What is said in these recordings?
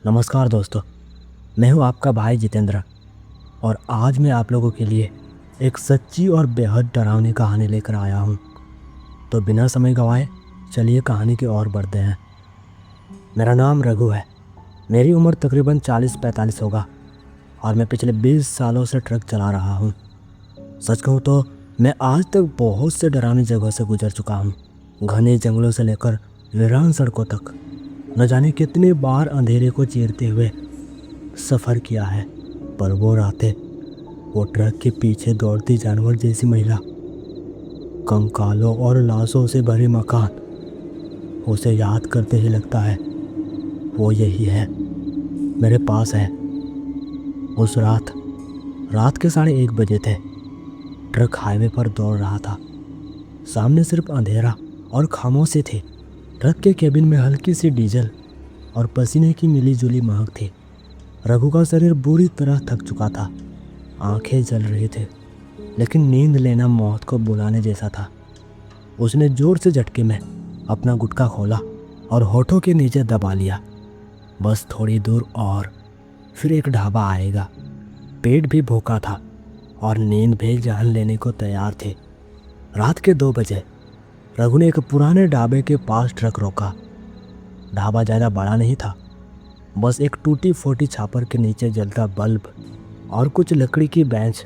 नमस्कार दोस्तों, मैं हूं आपका भाई जितेंद्र और आज मैं आप लोगों के लिए एक सच्ची और बेहद डरावनी कहानी लेकर आया हूं। तो बिना समय गंवाए चलिए कहानी की ओर बढ़ते हैं। मेरा नाम रघु है। मेरी उम्र तकरीबन 40-45 होगा और मैं पिछले 20 सालों से ट्रक चला रहा हूं। सच कहूं तो मैं आज तक बहुत से डरावनी जगहों से गुजर चुका हूं, घने जंगलों से लेकर वीरान सड़कों तक। न जाने कितनी बार अंधेरे को चीरते हुए सफ़र किया है, पर वो रातें, वो ट्रक के पीछे दौड़ती जानवर जैसी महिला, कंकालों और लाशों से भरे मकान, उसे याद करते ही लगता है वो यही है, मेरे पास है। उस रात के 1:30 बजे थे। ट्रक हाईवे पर दौड़ रहा था। सामने सिर्फ अंधेरा और खामोशी थी। ट्रक के केबिन में हल्की सी डीजल और पसीने की मिली-जुली महक थी। रघु का शरीर बुरी तरह थक चुका था, आंखें जल रही थी, लेकिन नींद लेना मौत को बुलाने जैसा था। उसने जोर से झटके में अपना गुटखा खोला और होठों के नीचे दबा लिया। बस थोड़ी दूर और फिर एक ढाबा आएगा। पेट भी भूखा था और नींद भी जान लेने को तैयार थी। रात के 2 बजे रघु ने एक पुराने ढाबे के पास ट्रक रोका। ढाबा ज़्यादा बड़ा नहीं था, बस एक टूटी फूटी छापर के नीचे जलता बल्ब और कुछ लकड़ी की बेंच।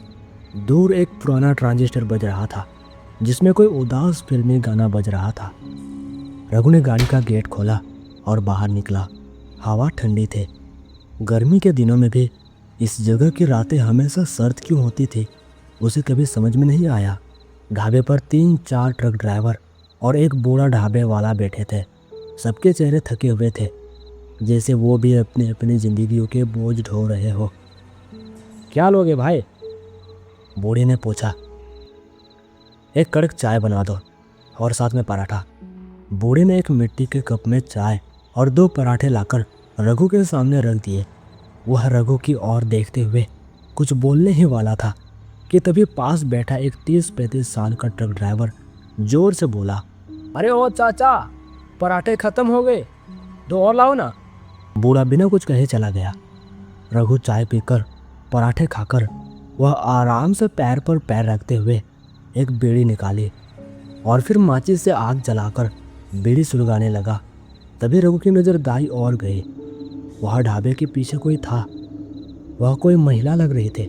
दूर एक पुराना ट्रांजिस्टर बज रहा था, जिसमें कोई उदास फिल्मी गाना बज रहा था। रघु ने गाड़ी का गेट खोला और बाहर निकला। हवा ठंडी थी। गर्मी के दिनों में भी इस जगह की रातें हमेशा सर्द क्यों होती थी, उसे कभी समझ में नहीं आया। ढाबे पर 3-4 ट्रक ड्राइवर और एक बूढ़ा ढाबे वाला बैठे थे। सबके चेहरे थके हुए थे, जैसे वो भी अपनी अपनी जिंदगियों के बोझ ढो रहे हो। क्या लोगे भाई? बूढ़े ने पूछा। एक कड़क चाय बना दो और साथ में पराठा। बूढ़े ने एक मिट्टी के कप में चाय और 2 पराठे लाकर रघु के सामने रख दिए। वह रघु की ओर देखते हुए कुछ बोलने ही वाला था कि तभी पास बैठा एक 30-35 साल का ट्रक ड्राइवर जोर से बोला, अरे ओ चाचा, पराठे खत्म हो गए, 2 और लाओ ना। बूढ़ा बिना कुछ कहे चला गया। रघु चाय पीकर, पराठे खाकर, वह आराम से पैर पर पैर रखते हुए एक बीड़ी निकाली और फिर माचिस से आग जलाकर बीड़ी सुलगाने लगा। तभी रघु की नज़र दाई ओर गई। वह ढाबे के पीछे कोई था। वह कोई महिला लग रही थी।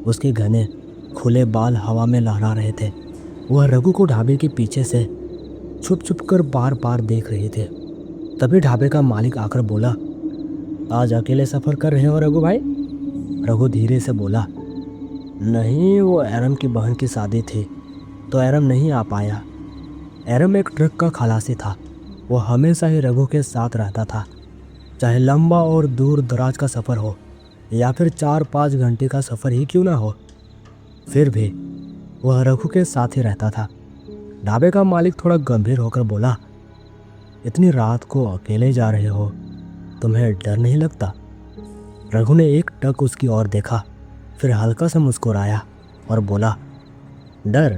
उसके घने खुले बाल हवा में लहरा रहे थे। वह रघु को ढाबे के पीछे से छुप छुप कर बार बार देख रहे थे। तभी ढाबे का मालिक आकर बोला, आज अकेले सफ़र कर रहे हो रघु भाई? रघु धीरे से बोला, नहीं, वो एरम की बहन की शादी थी तो एरम नहीं आ पाया। एरम एक ट्रक का खलासी था। वो हमेशा ही रघु के साथ रहता था, चाहे लंबा और दूर दराज का सफ़र हो या फिर 4-5 घंटे का सफ़र ही क्यों ना हो, फिर भी वह रघु के साथ ही रहता था। ढाबे का मालिक थोड़ा गंभीर होकर बोला, इतनी रात को अकेले जा रहे हो, तुम्हें डर नहीं लगता? रघु ने एक टक उसकी ओर देखा, फिर हल्का सा मुस्कुराया और बोला, डर?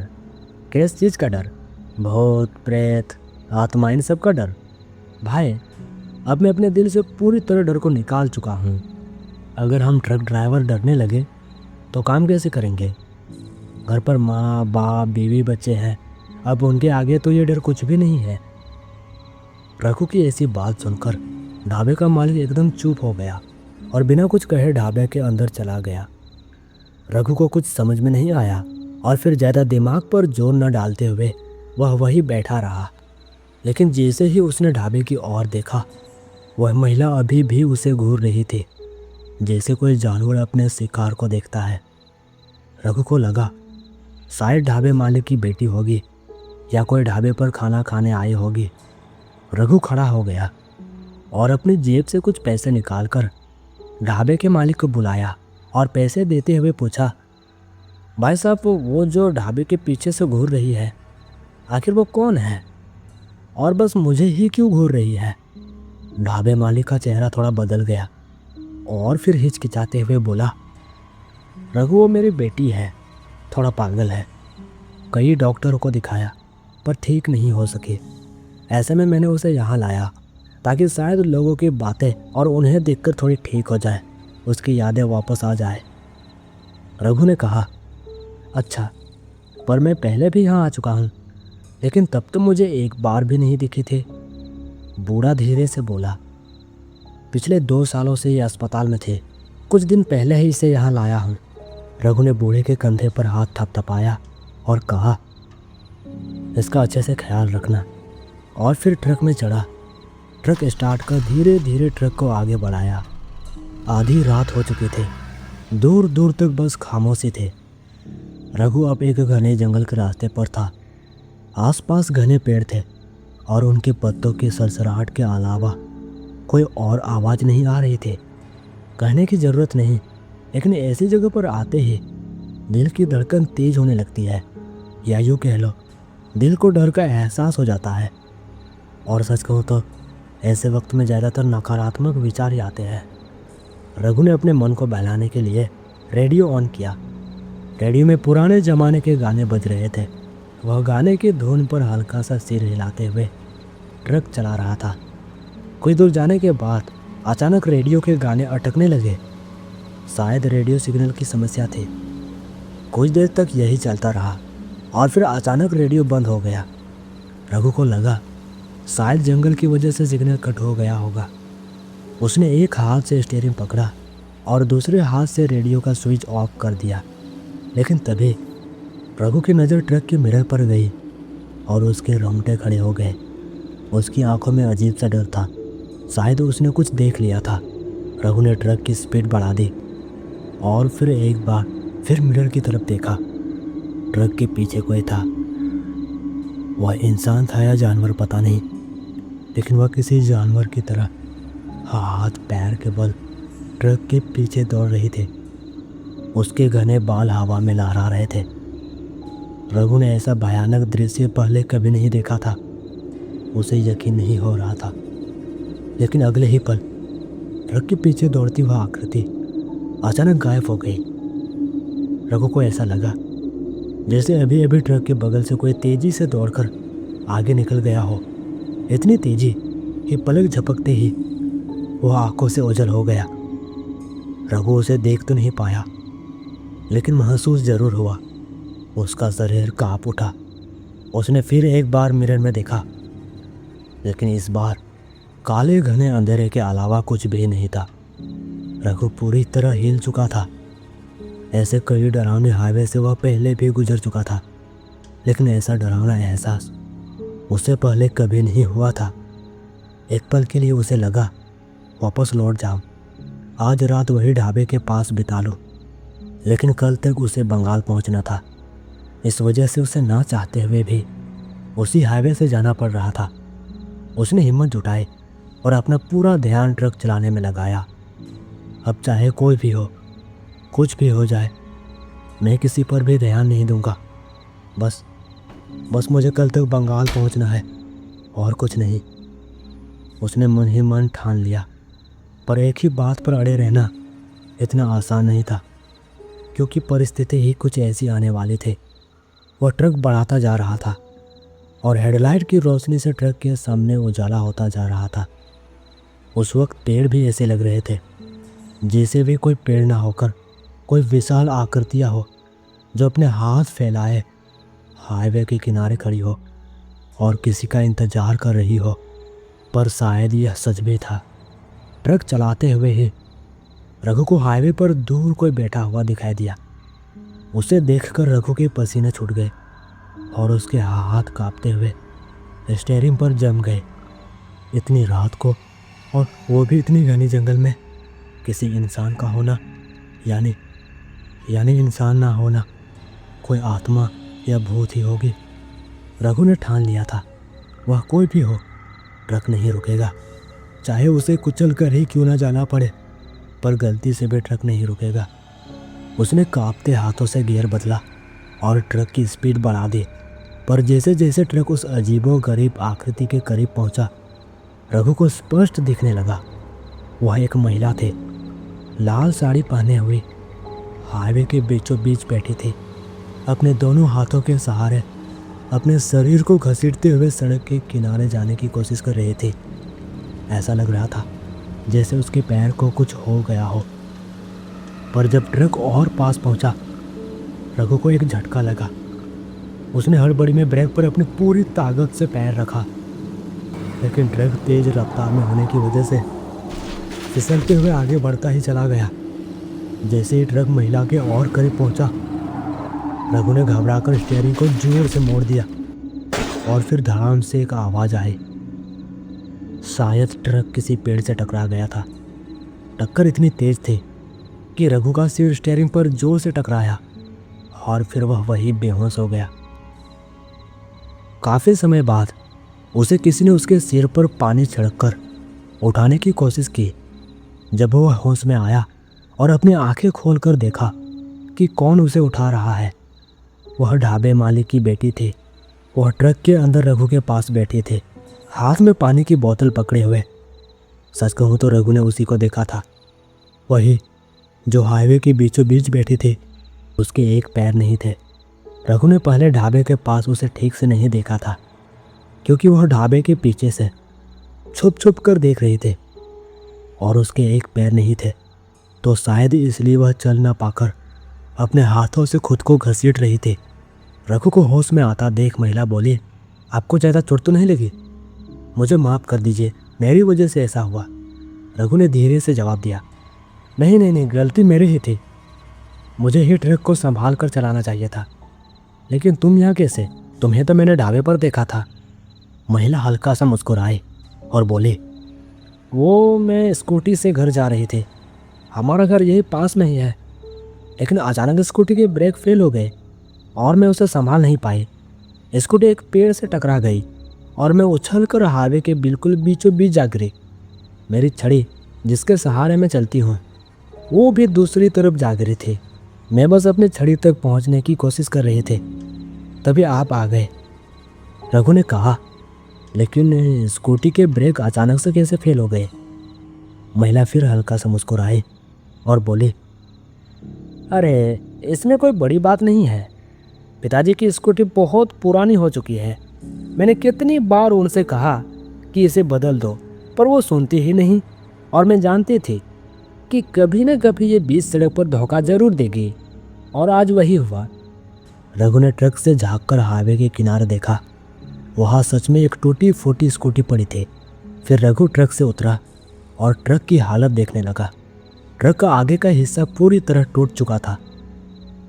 किस चीज़ का डर? भूत प्रेत आत्मा, इन सब का डर? भाई, अब मैं अपने दिल से पूरी तरह डर को निकाल चुका हूँ। अगर हम ट्रक ड्राइवर डरने लगे तो काम कैसे करेंगे? घर पर माँ बाप बीवी बच्चे हैं, अब उनके आगे तो ये डर कुछ भी नहीं है। रघु की ऐसी बात सुनकर ढाबे का मालिक एकदम चुप हो गया और बिना कुछ कहे ढाबे के अंदर चला गया। रघु को कुछ समझ में नहीं आया और फिर ज़्यादा दिमाग पर जोर न डालते हुए वह वहीं बैठा रहा। लेकिन जैसे ही उसने ढाबे की ओर देखा, वह महिला अभी भी उसे घूर रही थी, जैसे कोई जानवर अपने शिकार को देखता है। रघु को लगा शायद ढाबे मालिक की बेटी होगी या कोई ढाबे पर खाना खाने आई होगी। रघु खड़ा हो गया और अपनी जेब से कुछ पैसे निकालकर ढाबे के मालिक को बुलाया और पैसे देते हुए पूछा, भाई साहब, वो जो ढाबे के पीछे से घूर रही है, आखिर वो कौन है और बस मुझे ही क्यों घूर रही है? ढाबे मालिक का चेहरा थोड़ा बदल गया और फिर हिचकिचाते हुए बोला, रघु, वो मेरी बेटी है, थोड़ा पागल है। कई डॉक्टरों को दिखाया पर ठीक नहीं हो सके। ऐसे में मैंने उसे यहाँ लाया ताकि शायद लोगों की बातें और उन्हें देखकर थोड़ी ठीक हो जाए, उसकी यादें वापस आ जाए। रघु ने कहा, अच्छा, पर मैं पहले भी यहाँ आ चुका हूँ, लेकिन तब तो मुझे एक बार भी नहीं दिखी थी। बूढ़ा धीरे से बोला, पिछले 2 सालों से ये अस्पताल में थे, कुछ दिन पहले ही इसे यहाँ लाया हूँ। रघु ने बूढ़े के कंधे पर हाथ थपथपाया और कहा, इसका अच्छे से ख्याल रखना। और फिर ट्रक में चढ़ा। ट्रक स्टार्ट कर धीरे धीरे ट्रक को आगे बढ़ाया। आधी रात हो चुकी थी, दूर दूर तक बस खामोशी थे। रघु अब एक घने जंगल के रास्ते पर था। आसपास घने पेड़ थे और उनके पत्तों की सरसराहट के अलावा कोई और आवाज़ नहीं आ रही थी। कहने की ज़रूरत नहीं, लेकिन ऐसी जगह पर आते ही दिल की धड़कन तेज होने लगती है, या यूँ कह लो, दिल को डर का एहसास हो जाता है। और सच कहूँ तो ऐसे वक्त में ज़्यादातर नकारात्मक विचार ही आते हैं। रघु ने अपने मन को बहलाने के लिए रेडियो ऑन किया। रेडियो में पुराने ज़माने के गाने बज रहे थे। वह गाने की धुन पर हल्का सा सिर हिलाते हुए ट्रक चला रहा था। कुछ दूर जाने के बाद अचानक रेडियो के गाने अटकने लगे। शायद रेडियो सिग्नल की समस्या थी। कुछ देर तक यही चलता रहा और फिर अचानक रेडियो बंद हो गया। रघु को लगा शायद जंगल की वजह से सिग्नल कट हो गया होगा। उसने एक हाथ से स्टीयरिंग पकड़ा और दूसरे हाथ से रेडियो का स्विच ऑफ कर दिया। लेकिन तभी रघु की नज़र ट्रक के मिरर पर गई और उसके रोंगटे खड़े हो गए। उसकी आंखों में अजीब सा डर था। शायद उसने कुछ देख लिया था। रघु ने ट्रक की स्पीड बढ़ा दी और फिर एक बार फिर मिरर की तरफ देखा। ट्रक के पीछे कोई था। वह इंसान था या जानवर पता नहीं, लेकिन वह किसी जानवर की तरह हाथ पैर के बल ट्रक के पीछे दौड़ रही थी। उसके घने बाल हवा में लहरा रहे थे। रघु ने ऐसा भयानक दृश्य पहले कभी नहीं देखा था। उसे यकीन नहीं हो रहा था। लेकिन अगले ही पल ट्रक के पीछे दौड़ती वह आकृति अचानक गायब हो गई। रघु को ऐसा लगा जैसे अभी अभी ट्रक के बगल से कोई तेजी से दौड़कर आगे निकल गया हो। इतनी तेजी कि पलक झपकते ही वह आंखों से ओझल हो गया। रघु उसे देख तो नहीं पाया, लेकिन महसूस जरूर हुआ। उसका शरीर कांप उठा। उसने फिर एक बार मिरर में देखा, लेकिन इस बार काले घने अंधेरे के अलावा कुछ भी नहीं था। रघु पूरी तरह हिल चुका था। ऐसे कई डरावने हाईवे से वह पहले भी गुजर चुका था, लेकिन ऐसा डरावना एहसास उसे पहले कभी नहीं हुआ था। एक पल के लिए उसे लगा वापस लौट जाऊं, आज रात वही ढाबे के पास बिता लूं। लेकिन कल तक उसे बंगाल पहुंचना था। इस वजह से उसे ना चाहते हुए भी उसी हाईवे से जाना पड़ रहा था। उसने हिम्मत जुटाई और अपना पूरा ध्यान ट्रक चलाने में लगाया। अब चाहे कोई भी हो, कुछ भी हो जाए, मैं किसी पर भी ध्यान नहीं दूंगा। बस मुझे कल तक बंगाल पहुंचना है और कुछ नहीं। उसने मन ही मन ठान लिया। पर एक ही बात पर अड़े रहना इतना आसान नहीं था, क्योंकि परिस्थिति ही कुछ ऐसी आने वाली थी। वह ट्रक बढ़ाता जा रहा था और हेडलाइट की रोशनी से ट्रक के सामने उजाला होता जा रहा था। उस वक्त पेड़ भी ऐसे लग रहे थे जैसे भी कोई पेड़ ना होकर कोई विशाल आकृतियाँ हो, जो अपने हाथ फैलाए हाईवे के किनारे खड़ी हो और किसी का इंतजार कर रही हो। पर शायद यह सच भी था। ट्रक चलाते हुए ही रघु को हाईवे पर दूर कोई बैठा हुआ दिखाई दिया। उसे देखकर रघु के पसीने छूट गए और उसके हाथ कांपते हुए स्टीयरिंग पर जम गए। इतनी रात को, और वो भी इतनी घनी जंगल में, किसी इंसान का होना यानी इंसान ना होना कोई आत्मा या भूत ही होगी। रघु ने ठान लिया था, वह कोई भी हो, ट्रक नहीं रुकेगा, चाहे उसे कुचल कर ही क्यों ना जाना पड़े, पर गलती से भी ट्रक नहीं रुकेगा। उसने कांपते हाथों से गियर बदला और ट्रक की स्पीड बढ़ा दी। पर जैसे जैसे ट्रक उस अजीबोगरीब आकृति के करीब पहुंचा, रघु को स्पष्ट दिखने लगा। वह एक महिला थी, लाल साड़ी पहने हुई, हाईवे के बीचों बीच बैठी थी। अपने दोनों हाथों के सहारे अपने शरीर को घसीटते हुए सड़क के किनारे जाने की कोशिश कर रही थी। ऐसा लग रहा था जैसे उसके पैर को कुछ हो गया हो। पर जब ट्रक और पास पहुंचा, रघु को एक झटका लगा। उसने हड़बड़ी में ब्रेक पर अपनी पूरी ताकत से पैर रखा, लेकिन ट्रक तेज रफ्तार में होने की वजह से फिसलते हुए आगे बढ़ता ही चला गया। जैसे ही ट्रक महिला के और करीब पहुंचा, रघु ने घबराकर स्टीयरिंग को जोर से मोड़ दिया और फिर धड़ाम से एक आवाज आई। शायद ट्रक किसी पेड़ से टकरा गया था। टक्कर इतनी तेज थी कि रघु का सिर स्टीयरिंग पर जोर से टकराया और फिर वह वहीं बेहोश हो गया। काफी समय बाद उसे किसी ने उसके सिर पर पानी छिड़ककर उठाने की कोशिश की। जब वह होश में आया और अपनी आंखें खोलकर देखा कि कौन उसे उठा रहा है, वह ढाबे मालिक की बेटी थी। वह ट्रक के अंदर रघु के पास बैठी थी, हाथ में पानी की बोतल पकड़े हुए। सच कहूँ तो रघु ने उसी को देखा था, वही जो हाईवे के बीचों बीच बैठी थी। उसके एक पैर नहीं थे। रघु ने पहले ढाबे के पास उसे ठीक से नहीं देखा था, क्योंकि वह ढाबे के पीछे से छुप छुप कर देख रही थी और उसके एक पैर नहीं थे, तो शायद इसलिए वह चल ना पाकर अपने हाथों से खुद को घसीट रही थी। रघु को होश में आता देख महिला बोली, आपको ज़्यादा चोट तो नहीं लगी? मुझे माफ़ कर दीजिए, मेरी वजह से ऐसा हुआ। रघु ने धीरे से जवाब दिया, नहीं नहीं नहीं, गलती मेरी ही थी। मुझे ही ट्रक को संभाल कर चलाना चाहिए था। लेकिन तुम यहाँ कैसे? तुम्हें तो मैंने ढाबे पर देखा था। महिला हल्का सा मुस्कुराई और बोली, वो मैं स्कूटी से घर जा रही थी। हमारा घर यही पास में ही है, लेकिन अचानक स्कूटी के ब्रेक फेल हो गए और मैं उसे संभाल नहीं पाई। स्कूटी एक पेड़ से टकरा गई और मैं उछलकर हाईवे के बिल्कुल बीचों बीच जा गिरी। मेरी छड़ी जिसके सहारे मैं चलती हूँ, वो भी दूसरी तरफ जा गिरी थी। मैं बस अपनी छड़ी तक पहुँचने की कोशिश कर रही थी, तभी आप आ गए। रघु ने कहा, लेकिन स्कूटी के ब्रेक अचानक से कैसे फेल हो गए? महिला फिर हल्का सा मुस्कुराई और बोली, अरे इसमें कोई बड़ी बात नहीं है। पिताजी की स्कूटी बहुत पुरानी हो चुकी है। मैंने कितनी बार उनसे कहा कि इसे बदल दो, पर वो सुनती ही नहीं और मैं जानती थी कि कभी न कभी ये बीच सड़क पर धोखा जरूर देगी, और आज वही हुआ। रघु ने ट्रक से झांककर हाईवे के किनारे देखा। वहाँ सच में एक टूटी फूटी स्कूटी पड़ी थी। फिर रघु ट्रक से उतरा और ट्रक की हालत देखने लगा। ट्रक का आगे का हिस्सा पूरी तरह टूट चुका था।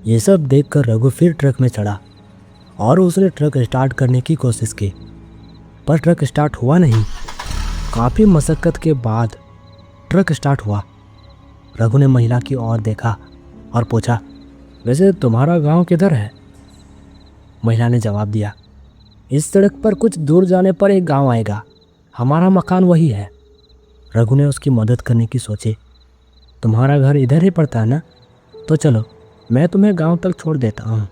ये सब देखकर रघु फिर ट्रक में चढ़ा और उसने ट्रक स्टार्ट करने की कोशिश की, पर ट्रक स्टार्ट हुआ नहीं। काफ़ी मशक्क़त के बाद ट्रक स्टार्ट हुआ। रघु ने महिला की ओर देखा और पूछा, वैसे तुम्हारा गांव किधर है? महिला ने जवाब दिया, इस सड़क पर कुछ दूर जाने पर एक गांव आएगा, हमारा मकान वही है। रघु ने उसकी मदद करने की सोची। तुम्हारा घर इधर ही पड़ता है ना? तो चलो मैं तुम्हें गांव तक छोड़ देता हूँ।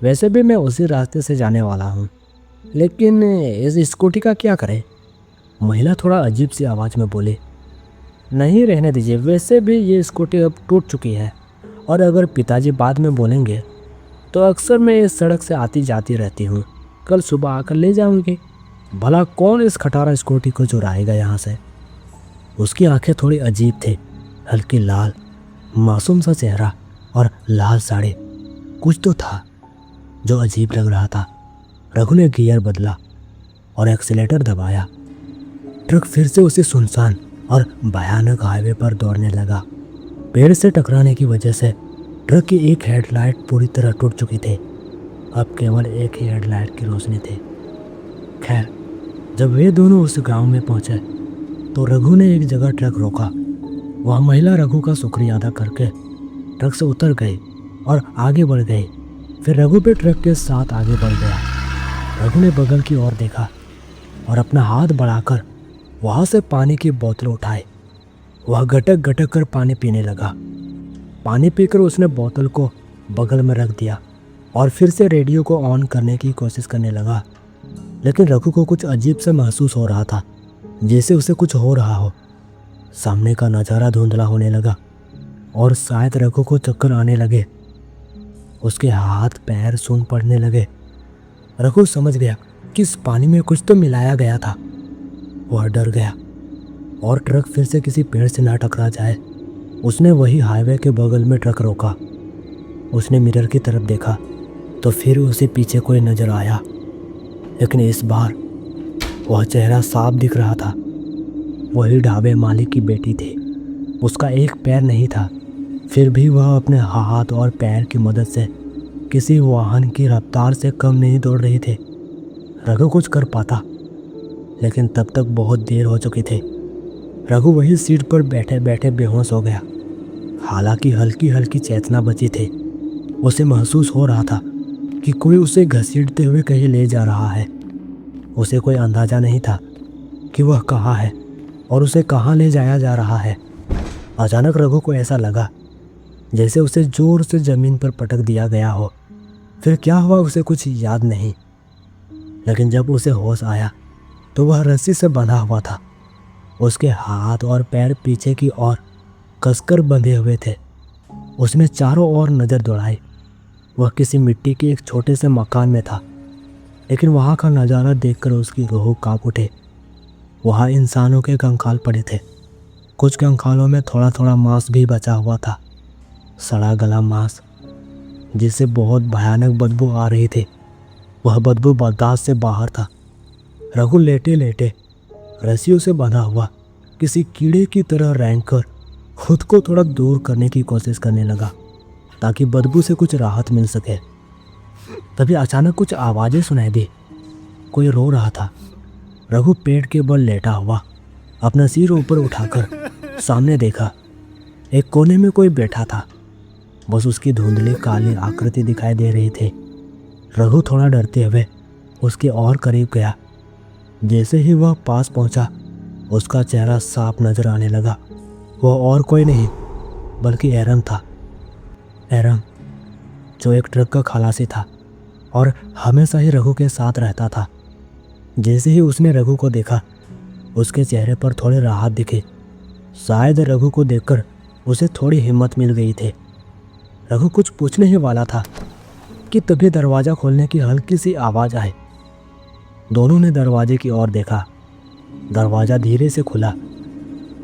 वैसे भी मैं उसी रास्ते से जाने वाला हूँ, लेकिन इस स्कूटी का क्या करें? महिला थोड़ा अजीब सी आवाज़ में बोली, नहीं रहने दीजिए, वैसे भी ये स्कूटी अब टूट चुकी है, और अगर पिताजी बाद में बोलेंगे तो अक्सर मैं इस सड़क से आती जाती रहती हूँ। कल सुबह आकर ले जाऊंगी। भला कौन इस खटारा स्कूटी को चुराएगा यहाँ से? उसकी आंखें थोड़ी अजीब थी, हल्की लाल, मासूम सा चेहरा और लाल साड़ी। कुछ तो था जो अजीब लग रहा था। रघु ने गियर बदला और एक्सीलेटर दबाया। ट्रक फिर से उसी सुनसान और भयानक हाईवे पर दौड़ने लगा। पेड़ से टकराने की वजह से ट्रक की एक हेडलाइट पूरी तरह टूट चुकी थी। अब केवल एक ही हेडलाइट की रोशनी थी। खैर, जब वे दोनों उस गांव में पहुंचे तो रघु ने एक जगह ट्रक रोका। वह महिला रघु का शुक्रिया अदा करके ट्रक से उतर गई और आगे बढ़ गई। फिर रघु भी ट्रक के साथ आगे बढ़ गया। रघु ने बगल की ओर देखा और अपना हाथ बढ़ाकर वहाँ से पानी की बोतल उठाई। वह गटक गटक कर पानी पीने लगा। पानी पीकर उसने बोतल को बगल में रख दिया और फिर से रेडियो को ऑन करने की कोशिश करने लगा। लेकिन रघु को कुछ अजीब सा महसूस हो रहा था, जैसे उसे कुछ हो रहा हो। सामने का नज़ारा धुंधला होने लगा और शायद रघु को चक्कर आने लगे। उसके हाथ पैर सून पड़ने लगे। रघु समझ गया कि इस पानी में कुछ तो मिलाया गया था। वह डर गया और ट्रक फिर से किसी पेड़ से ना टकरा जाए। उसने वही हाईवे के बगल में ट्रक रोका। उसने मिरर की तरफ देखा तो फिर उसे पीछे कोई नजर आया, लेकिन इस बार वह चेहरा साफ दिख रहा था। वही ढाबे मालिक की बेटी थी। उसका एक पैर नहीं था, फिर भी वह अपने हाथ और पैर की मदद से किसी वाहन की रफ्तार से कम नहीं दौड़ रही थी। रघु कुछ कर पाता, लेकिन तब तक बहुत देर हो चुकी थी। रघु वही सीट पर बैठे बैठे बेहोश हो गया। हालांकि हल्की हल्की चेतना बची थी। उसे महसूस हो रहा था कि कोई उसे घसीटते हुए कहीं ले जा रहा है। उसे कोई अंदाजा नहीं था कि वह कहाँ है और उसे कहाँ ले जाया जा रहा है। अचानक रघु को ऐसा लगा जैसे उसे जोर से जमीन पर पटक दिया गया हो। फिर क्या हुआ उसे कुछ याद नहीं, लेकिन जब उसे होश आया तो वह रस्सी से बंधा हुआ था। उसके हाथ और पैर पीछे की ओर कसकर बंधे हुए थे। उसने चारों ओर नज़र दौड़ाई। वह किसी मिट्टी के एक छोटे से मकान में था, लेकिन वहाँ का नज़ारा देखकर उसकी रूह कांप उठे। वहाँ इंसानों के कंकाल पड़े थे। कुछ कंकालों में थोड़ा थोड़ा मांस भी बचा हुआ था, सड़ा गला मांस, जिससे बहुत भयानक बदबू आ रही थी। वह बदबू बर्दाश्त से बाहर था। रघु लेटे लेटे रस्सियों से बंधा हुआ किसी कीड़े की तरह रेंगकर खुद को थोड़ा दूर करने की कोशिश करने लगा ताकि बदबू से कुछ राहत मिल सके। तभी अचानक कुछ आवाज़ें सुनाई दी। कोई रो रहा था। रघु पेड़ के बल लेटा हुआ अपना सिर ऊपर उठाकर सामने देखा। एक कोने में कोई बैठा था, बस उसकी धुंधली काली आकृति दिखाई दे रही थी। रघु थोड़ा डरते हुए उसके और करीब गया। जैसे ही वह पास पहुंचा, उसका चेहरा साफ नजर आने लगा। वह और कोई नहीं बल्कि एरम था। एरम, जो एक ट्रक का खलासी था और हमेशा ही रघु के साथ रहता था। जैसे ही उसने रघु को देखा, उसके चेहरे पर थोड़ी राहत दिखी। शायद रघु को देखकर उसे थोड़ी हिम्मत मिल गई थी। रघु कुछ पूछने ही वाला था कि तभी दरवाज़ा खोलने की हल्की सी आवाज़ आई। दोनों ने दरवाजे की ओर देखा। दरवाज़ा धीरे से खुला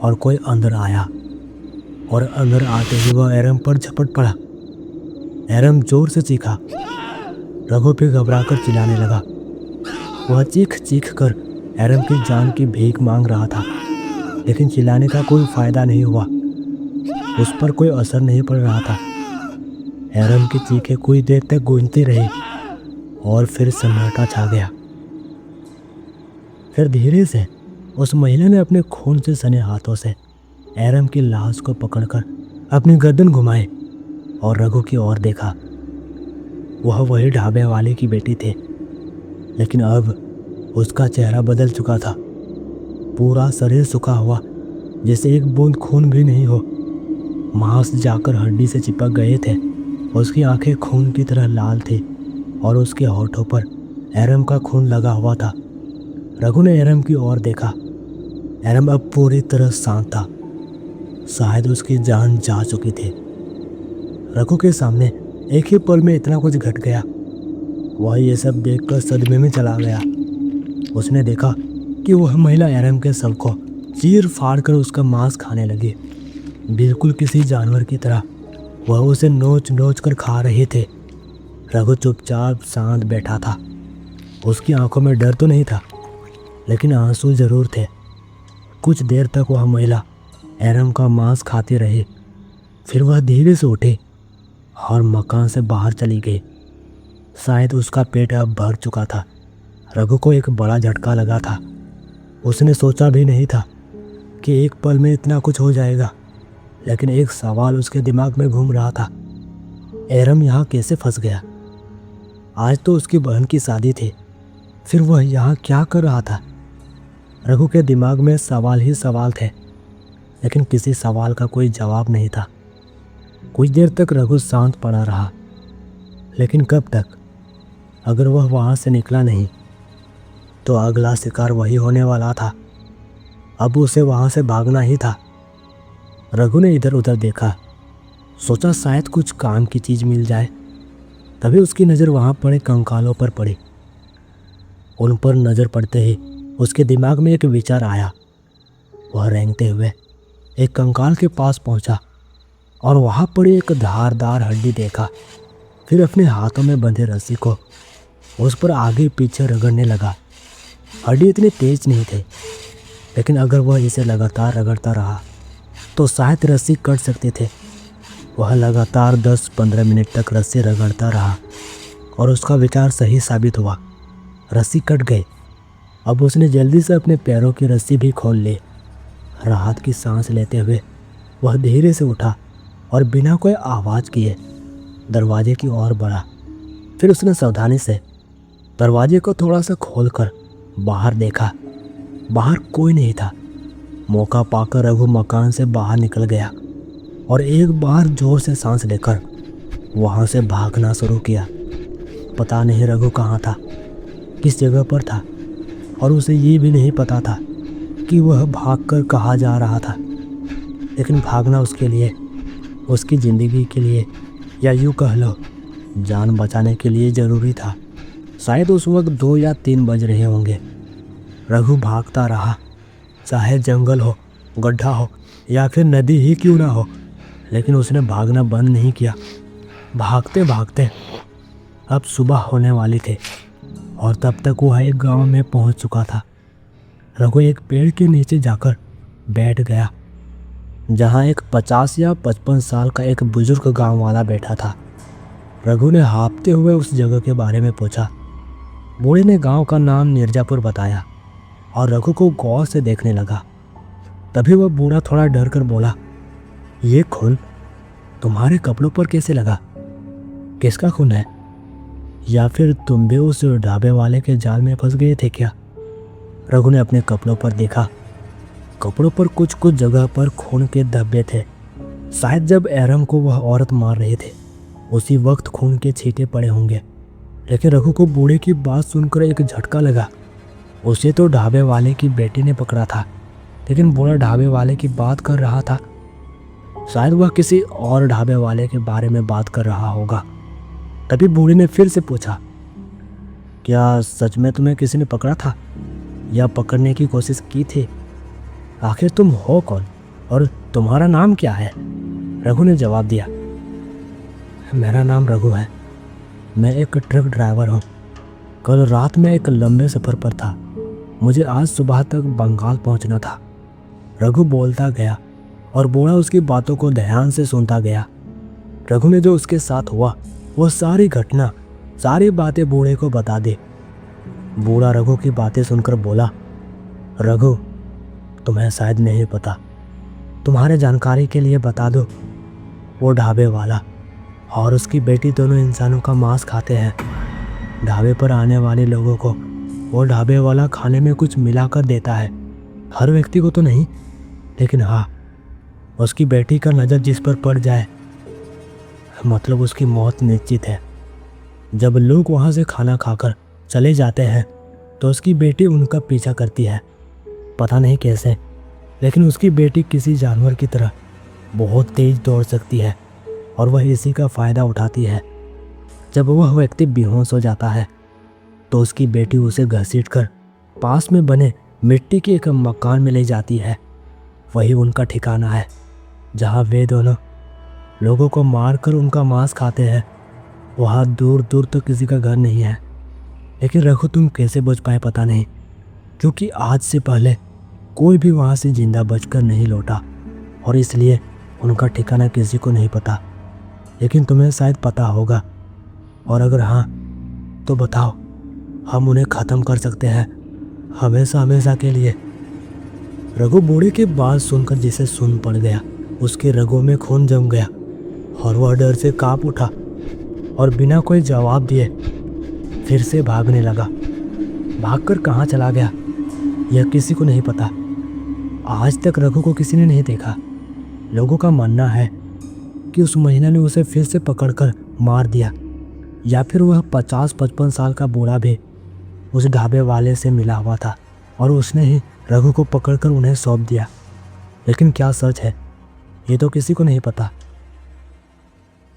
और कोई अंदर आया, और अंदर आते ही वह एरम पर झपट पड़ा। एरम जोर से चीखा। रघु भी घबराकर चिल्लाने लगा। वह चीख चीख कर एरम की जान की भीख मांग रहा था, लेकिन चिल्लाने का कोई फायदा नहीं हुआ। उस पर कोई असर नहीं पड़ रहा था। एरम की चीखें कुछ देर तक गूंजती रही और फिर सन्नाटा छा गया। फिर धीरे से उस महिला ने अपने खून से सने हाथों से एरम की लाश को पकड़कर अपनी गर्दन घुमाई और रघु की ओर देखा। वह वही ढाबे वाले की बेटी थी, लेकिन अब उसका चेहरा बदल चुका था। पूरा शरीर सूखा हुआ, जैसे एक बूंद खून भी नहीं हो। मांस जाकर हड्डी से चिपक गए थे। उसकी आंखें खून की तरह लाल थी और उसके होठों पर एरम का खून लगा हुआ था। रघु ने एरम की ओर देखा। एरम अब पूरी तरह शांत था। शायद उसकी जान जा चुकी थी। रघु के सामने एक ही पल में इतना कुछ घट गया। वह ये सब देखकर सदमे में चला गया। उसने देखा कि वह महिला एरम के शव को चीर फाड़ कर उसका मांस खाने लगी। बिल्कुल किसी जानवर की तरह वह उसे नोच नोच कर खा रहे थे। रघु चुपचाप शांत बैठा था। उसकी आंखों में डर तो नहीं था, लेकिन आंसू जरूर थे। कुछ देर तक वह महिला एरम का मांस खाती रही। फिर वह धीरे से उठी और मकान से बाहर चली गई। शायद उसका पेट अब भर चुका था। रघु को एक बड़ा झटका लगा था। उसने सोचा भी नहीं था कि एक पल में इतना कुछ हो जाएगा, लेकिन एक सवाल उसके दिमाग में घूम रहा था। एरम यहाँ कैसे फंस गया? आज तो उसकी बहन की शादी थी, फिर वह यहाँ क्या कर रहा था? रघु के दिमाग में सवाल ही सवाल थे, लेकिन किसी सवाल का कोई जवाब नहीं था। कुछ देर तक रघु शांत पड़ा रहा, लेकिन कब तक? अगर वह वहाँ से निकला नहीं तो अगला शिकार वही होने वाला था। अब उसे वहाँ से भागना ही था। रघु ने इधर उधर देखा, सोचा शायद कुछ काम की चीज़ मिल जाए। तभी उसकी नज़र वहाँ पड़े कंकालों पर पड़ी। उन पर नज़र पड़ते ही उसके दिमाग में एक विचार आया। वह रेंगते हुए एक कंकाल के पास पहुंचा और वहां पड़ी एक धारदार हड्डी देखा। फिर अपने हाथों में बंधे रस्सी को उस पर आगे पीछे रगड़ने लगा। हड्डी इतनी तेज नहीं थी, लेकिन अगर वह इसे लगातार रगड़ता रहा तो शायद रस्सी कट सकती थी। वह लगातार 10-15 मिनट तक रस्सी रगड़ता रहा और उसका विचार सही साबित हुआ। रस्सी कट गई। अब उसने जल्दी से अपने पैरों की रस्सी भी खोल ली। राहत की सांस लेते हुए वह धीरे से उठा और बिना कोई आवाज़ किए दरवाजे की ओर बढ़ा। फिर उसने सावधानी से दरवाजे को थोड़ा सा खोलकर बाहर देखा। बाहर कोई नहीं था। मौका पाकर रघु मकान से बाहर निकल गया और एक बार जोर से सांस लेकर वहाँ से भागना शुरू किया। पता नहीं रघु कहाँ था, किस जगह पर था, और उसे ये भी नहीं पता था कि वह भागकर कहाँ जा रहा था। लेकिन भागना उसके लिए, उसकी ज़िंदगी के लिए, या यूँ कह लो जान बचाने के लिए ज़रूरी था। शायद उस वक्त 2 या 3 बज रहे होंगे। रघु भागता रहा, चाहे जंगल हो, गड्ढा हो या फिर नदी ही क्यों ना हो, लेकिन उसने भागना बंद नहीं किया। भागते भागते अब सुबह होने वाली थी और तब तक वह एक गांव में पहुंच चुका था। रघु एक पेड़ के नीचे जाकर बैठ गया, जहां एक 50 या 55 साल का एक बुजुर्ग गांव वाला बैठा था। रघु ने हाँफते हुए उस जगह के बारे में पूछा। बूढ़े ने गांव का नाम मिर्जापुर बताया और रघु को गौर से देखने लगा। तभी वह बूढ़ा थोड़ा डर कर बोला, ये खून तुम्हारे कपड़ों पर कैसे लगा? किसका खून है? या फिर तुम भी उस ढाबे वाले के जाल में फंस गए थे क्या? रघु ने अपने कपड़ों पर देखा। कपड़ों पर कुछ कुछ जगह पर खून के धब्बे थे। शायद जब एरम को वह औरत मार रहे थे उसी वक्त खून के छींटे पड़े होंगे। लेकिन रघु को बूढ़े की बात सुनकर एक झटका लगा। उसे तो ढाबे वाले की बेटी ने पकड़ा था, लेकिन बूढ़ा ढाबे वाले की बात कर रहा था। शायद वह किसी और ढाबे वाले के बारे में बात कर रहा होगा। तभी बूढ़े ने फिर से पूछा, क्या सच में तुम्हें किसी ने पकड़ा था या पकड़ने की कोशिश की थी? आखिर तुम हो कौन और तुम्हारा नाम क्या है? रघु ने जवाब दिया, मेरा नाम रघु है। मैं एक ट्रक ड्राइवर हूँ। कल रात में एक लंबे सफ़र पर था। मुझे आज सुबह तक बंगाल पहुँचना था। रघु बोलता गया और बूढ़ा उसकी बातों को ध्यान से सुनता गया। रघु ने जो उसके साथ हुआ वो सारी घटना, सारी बातें बूढ़े को बता दी। बूढ़ा रघु की बातें सुनकर बोला, रघु तुम्हें शायद नहीं पता, तुम्हारे जानकारी के लिए बता दो, वो ढाबे वाला और उसकी बेटी दोनों इंसानों का मांस खाते हैं। ढाबे पर आने वाले लोगों को वो ढाबे वाला खाने में कुछ मिलाकर देता है। हर व्यक्ति को तो नहीं, लेकिन हाँ, उसकी बेटी का नज़र जिस पर पड़ जाए मतलब उसकी मौत निश्चित है। जब लोग वहाँ से खाना खाकर चले जाते हैं तो उसकी बेटी उनका पीछा करती है। पता नहीं कैसे, लेकिन उसकी बेटी किसी जानवर की तरह बहुत तेज दौड़ सकती है और वह इसी का फ़ायदा उठाती है। जब वह व्यक्ति बेहोश हो जाता है तो उसकी बेटी उसे घसीटकर पास में बने मिट्टी के एक मकान में ले जाती है। वही उनका ठिकाना है जहाँ वे दोनों लोगों को मारकर उनका मांस खाते हैं। वहाँ दूर दूर तक किसी का घर नहीं है। लेकिन रघु तुम कैसे बच पाए पता नहीं, क्योंकि आज से पहले कोई भी वहाँ से जिंदा बचकर नहीं लौटा और इसलिए उनका ठिकाना किसी को नहीं पता। लेकिन तुम्हें शायद पता होगा, और अगर हाँ तो बताओ, हम उन्हें ख़त्म कर सकते हैं हमेशा हमेशा के लिए। रघु बूढ़े की बात सुनकर जिसे सुन पड़ गया, उसके रगों में खून जम गया और वह डर से कांप उठा और बिना कोई जवाब दिए फिर से भागने लगा। भागकर कहाँ चला गया यह किसी को नहीं पता। आज तक रघु को किसी ने नहीं देखा। लोगों का मानना है कि उस महिला ने उसे फिर से पकड़कर मार दिया, या फिर वह 50-55 साल का बूढ़ा भी उस ढाबे वाले से मिला हुआ था और उसने ही रघु को पकड़कर उन्हें सौंप दिया। लेकिन क्या सच है ये तो किसी को नहीं पता।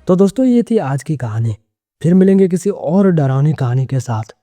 तो दोस्तों, ये थी आज की कहानी। फिर मिलेंगे किसी और डरावनी कहानी के साथ।